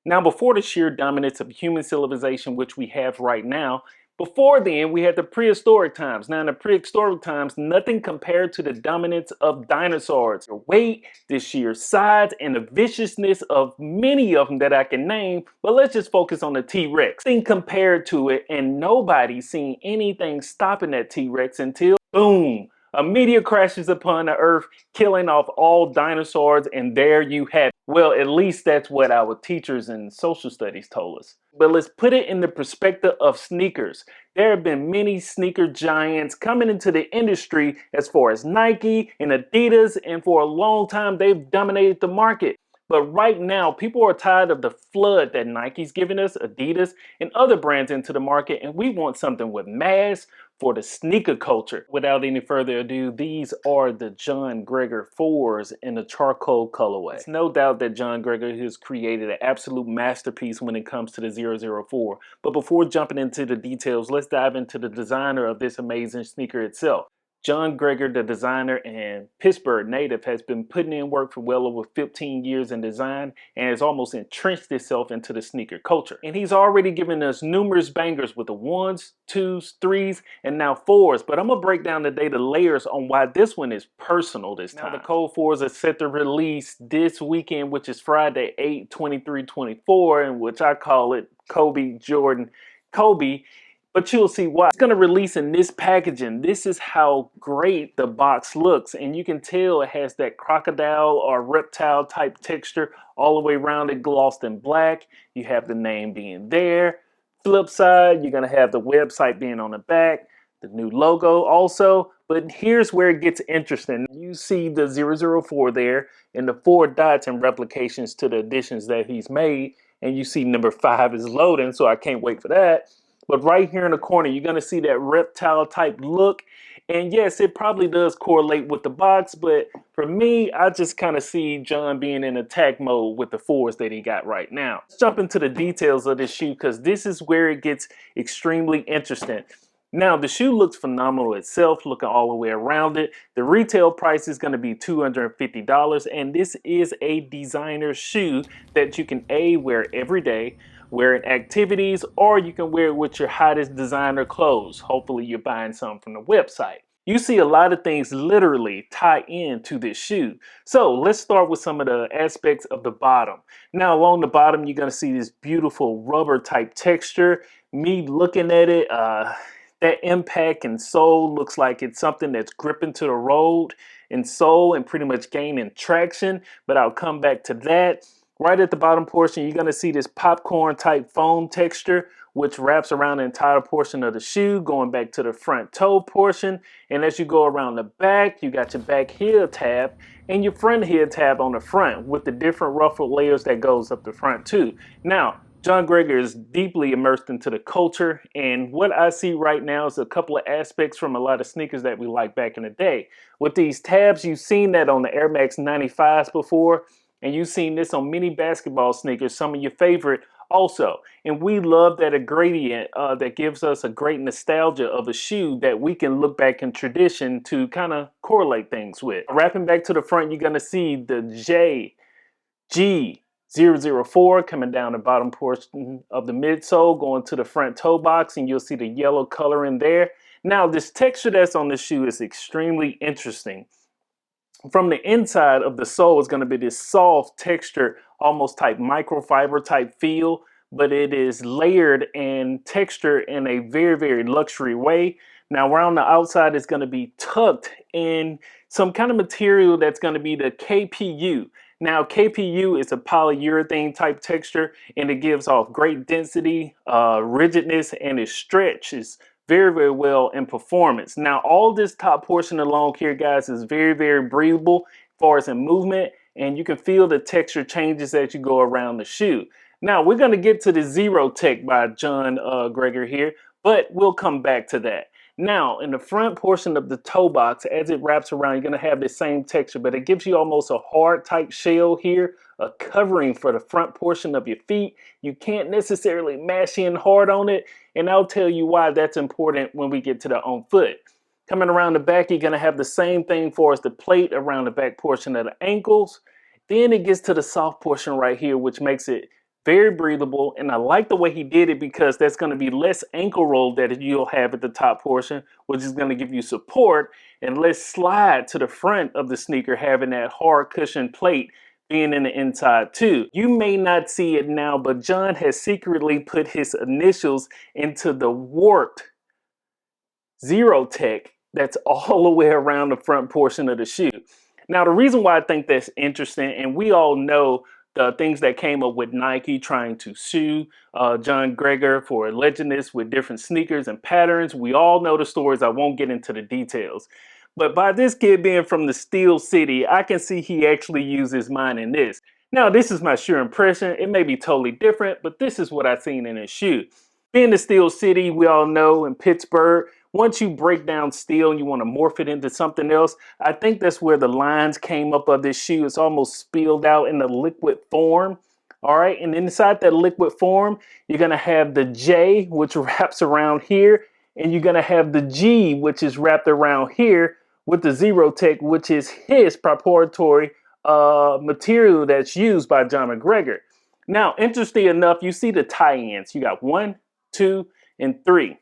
Now, before the sheer dominance of human civilization, which we have right now, before then, we had the prehistoric times. Now, in the prehistoric times, nothing compared to the dominance of dinosaurs. The weight, the sheer size, and the viciousness of many of them that I can name, but let's just focus on the T-Rex. Nothing compared to it, and nobody's seen anything stopping that T-Rex until, boom, a meteor crashes upon the earth, killing off all dinosaurs, and there you have it. Well, at least that's what our teachers in social studies told us. But let's put it in the perspective of sneakers. There have been many sneaker giants coming into the industry as far as Nike and Adidas, and for a long time they've dominated the market. But right now, people are tired of the flood that Nike's giving us, Adidas, and other brands into the market, and we want something with mass for the sneaker culture. Without any further ado, these are the John Geiger 4s in the charcoal colorway. It's no doubt that John Geiger has created an absolute masterpiece when it comes to the 004. But before jumping into the details, let's dive into the designer of this amazing sneaker itself. John Geiger, the designer and Pittsburgh native, has been putting in work for well over 15 years in design and has almost entrenched itself into the sneaker culture. And he's already given us numerous bangers with the 1s, 2s, 3s, and now 4s. But I'm going to break down today the layers on why this one is personal this time. Now, the Code 4s are set to release this weekend, which is Friday, 8/23/24, in which I call it Kobe Jordan Kobe. But you'll see why. It's going to release in this packaging. This is how great the box looks. And you can tell it has that crocodile or reptile type texture all the way around it, glossed in black. You have the name being there. Flip side, you're going to have the website being on the back, the new logo also. But here's where it gets interesting. You see the 004 there and the 4 dots and replications to the additions that he's made. And you see number 5 is loading, so I can't wait for that. But right here in the corner, you're going to see that reptile type look. And yes, it probably does correlate with the box. But for me, I just kind of see John being in attack mode with the 4s that he got right now. Let's jump into the details of this shoe because this is where it gets extremely interesting. Now, the shoe looks phenomenal itself, looking all the way around it. The retail price is going to be $250. And this is a designer shoe that you can wear every day, wear in activities, or you can wear it with your hottest designer clothes. Hopefully you're buying some from the website. You see a lot of things literally tie into this shoe. So let's start with some of the aspects of the bottom. Now along the bottom, you're going to see this beautiful rubber type texture. Me looking at it, that impact and sole looks like it's something that's gripping to the road and sole and pretty much gaining traction, but I'll come back to that. Right at the bottom portion, you're going to see this popcorn type foam texture, which wraps around the entire portion of the shoe, going back to the front toe portion. And as you go around the back, you got your back heel tab and your front heel tab on the front with the different ruffled layers that goes up the front too. Now, John Geiger is deeply immersed into the culture, and what I see right now is a couple of aspects from a lot of sneakers that we liked back in the day. With these tabs, you've seen that on the Air Max 95s before, and you've seen this on many basketball sneakers, some of your favorite also. And we love that a gradient that gives us a great nostalgia of a shoe that we can look back in tradition to kind of correlate things with. Wrapping back to the front, you're going to see the JG004 coming down the bottom portion of the midsole, going to the front toe box, and you'll see the yellow color in there. Now, this texture that's on the shoe is extremely interesting. From the inside of the sole is going to be this soft texture, almost type microfiber type feel, but it is layered and textured in a very, very luxury way. Now around the outside is going to be tucked in some kind of material that's going to be the KPU. Now KPU is a polyurethane type texture, and it gives off great density, rigidness, and it stretches very, very well in performance. Now, all this top portion along here, guys, is very, very breathable as far as in movement, and you can feel the texture changes as you go around the shoe. Now, we're going to get to the Zero Tech by John Geiger here, but we'll come back to that. Now, in the front portion of the toe box, as it wraps around, you're going to have the same texture, but it gives you almost a hard type shell here, a covering for the front portion of your feet. You can't necessarily mash in hard on it, and I'll tell you why that's important when we get to the on foot. Coming around the back, you're going to have the same thing for us, the plate around the back portion of the ankles. Then it gets to the soft portion right here, which makes it very breathable, and I like the way he did it because that's going to be less ankle roll that you'll have at the top portion, which is going to give you support, and less slide to the front of the sneaker, having that hard cushion plate being in the inside too. You may not see it now, but John has secretly put his initials into the warped Zero Tech that's all the way around the front portion of the shoe. Now, the reason why I think that's interesting, and we all know the things that came up with Nike trying to sue John Geiger for alleging this with different sneakers and patterns. We all know the stories. I won't get into the details. But by this kid being from the Steel City, I can see he actually uses mine in this. Now, this is my sure impression. It may be totally different, but this is what I've seen in his shoe. Being the Steel City, we all know in Pittsburgh, once you break down steel and you want to morph it into something else, I think that's where the lines came up of this shoe. It's almost spilled out in the liquid form. All right, and inside that liquid form, you're going to have the J, which wraps around here, and you're going to have the G, which is wrapped around here with the Zero Tech, which is his proprietary material that's used by John McGregor. Now, interesting enough, you see the tie-ins. You got 1, 2, and 3.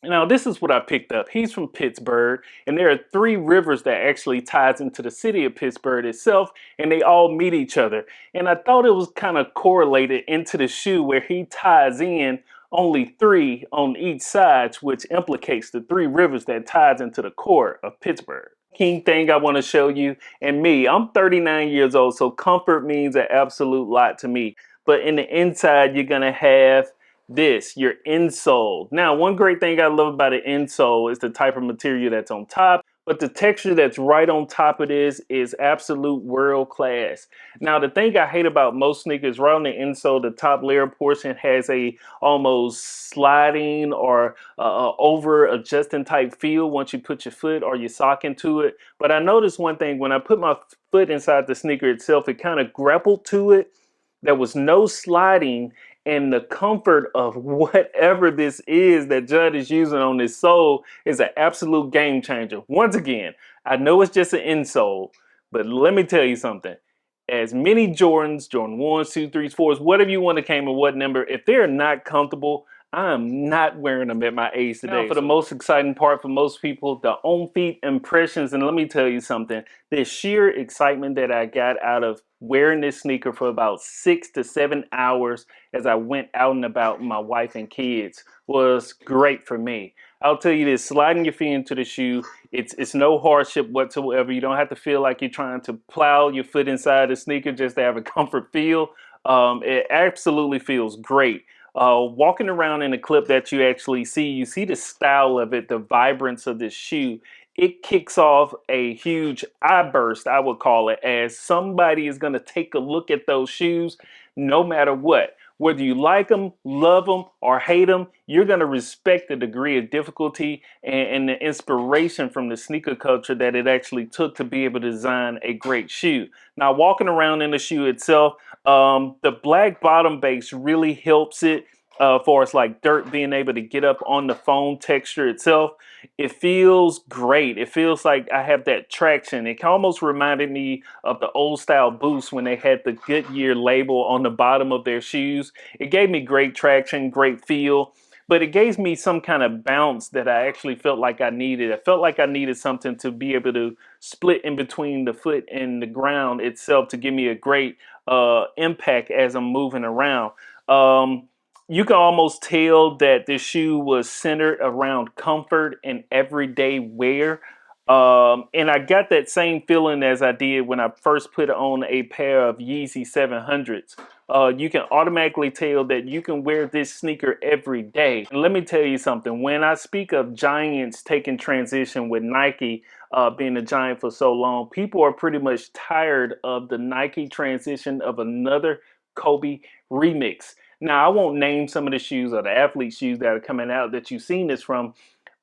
Now, this is what I picked up. He's from Pittsburgh, and there are 3 rivers that actually ties into the city of Pittsburgh itself, and they all meet each other. And I thought it was kind of correlated into the shoe where he ties in only 3 on each side, which implicates the 3 rivers that ties into the core of Pittsburgh. Key thing I want to show you, and me, I'm 39 years old, so comfort means an absolute lot to me. But in the inside, you're going to have this, your insole. Now, one great thing I love about an insole is the type of material that's on top, but the texture that's right on top of this is absolute world class. Now, the thing I hate about most sneakers, right on the insole, the top layer portion has a almost sliding or over adjusting type feel once you put your foot or your sock into it. But I noticed one thing, when I put my foot inside the sneaker itself, it kind of grappled to it. There was no sliding, and the comfort of whatever this is that Judd is using on this sole is an absolute game changer. Once again, I know it's just an insole, but let me tell you something. As many Jordans, Jordan 1s, 2s, 3s, 4s, whatever you want to claim in what number, if they're not comfortable, I am not wearing them at my age today. Now, for the most exciting part for most people, the on-feet impressions. And let me tell you something, the sheer excitement that I got out of wearing this sneaker for about 6 to 7 hours as I went out and about with my wife and kids was great for me. I'll tell you this, sliding your feet into the shoe, it's no hardship whatsoever. You don't have to feel like you're trying to plow your foot inside the sneaker just to have a comfort feel. It absolutely feels great. Walking around in the clip that you actually see, you see the style of it, the vibrance of this shoe. It kicks off a huge eye burst, I would call it, as somebody is going to take a look at those shoes no matter what. Whether you like them, love them, or hate them, you're going to respect the degree of difficulty and the inspiration from the sneaker culture that it actually took to be able to design a great shoe. Now, walking around in the shoe itself, the black bottom base really helps it. For us, like dirt being able to get up on the foam texture itself, it feels great. It feels like I have that traction. It almost reminded me of the old style Boost when they had the Goodyear label on the bottom of their shoes. It gave me great traction, great feel, but it gave me some kind of bounce that I actually felt like I needed. I felt like I needed something to be able to split in between the foot and the ground itself to give me a great impact as I'm moving around. You can almost tell that this shoe was centered around comfort and everyday wear. And I got that same feeling as I did when I first put on a pair of Yeezy 700s. You can automatically tell that you can wear this sneaker every day. And let me tell you something. When I speak of giants taking transition with Nike being a giant for so long, people are pretty much tired of the Nike transition of another Kobe remix. Now, I won't name some of the shoes or the athlete shoes that are coming out that you've seen this from,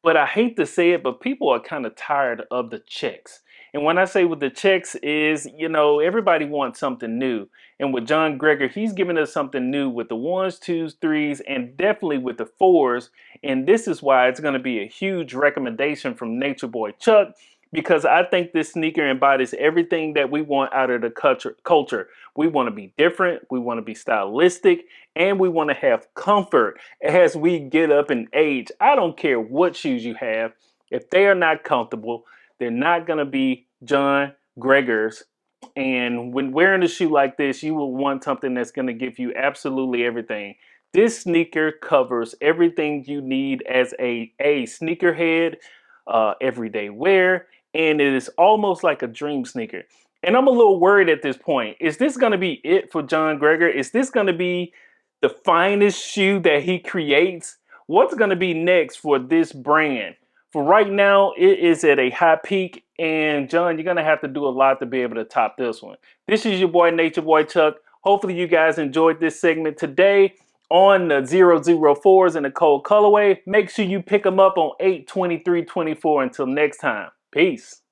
but I hate to say it, but people are kind of tired of the checks. And when I say with the checks is, everybody wants something new. And with John Geiger, he's giving us something new with the 1s, 2s, 3s, and definitely with the 4s. And this is why it's going to be a huge recommendation from Nature Boy Chuck, because I think this sneaker embodies everything that we want out of the culture. We want to be different, we want to be stylistic, and we want to have comfort as we get up in age. I don't care what shoes you have. If they are not comfortable, they're not going to be John Gregor's. And when wearing a shoe like this, you will want something that's going to give you absolutely everything. This sneaker covers everything you need as a sneakerhead, everyday wear, and it is almost like a dream sneaker. And I'm a little worried at this point. Is this going to be it for John Gregor? Is this going to be the finest shoe that he creates? What's going to be next for this brand? For right now, it is at a high peak, and John, you're going to have to do a lot to be able to top this one. This is your boy, Nature Boy Chuck. Hopefully you guys enjoyed this segment today on the 004s in the cold colorway. Make sure you pick them up on 8/23/24. Until next time, peace.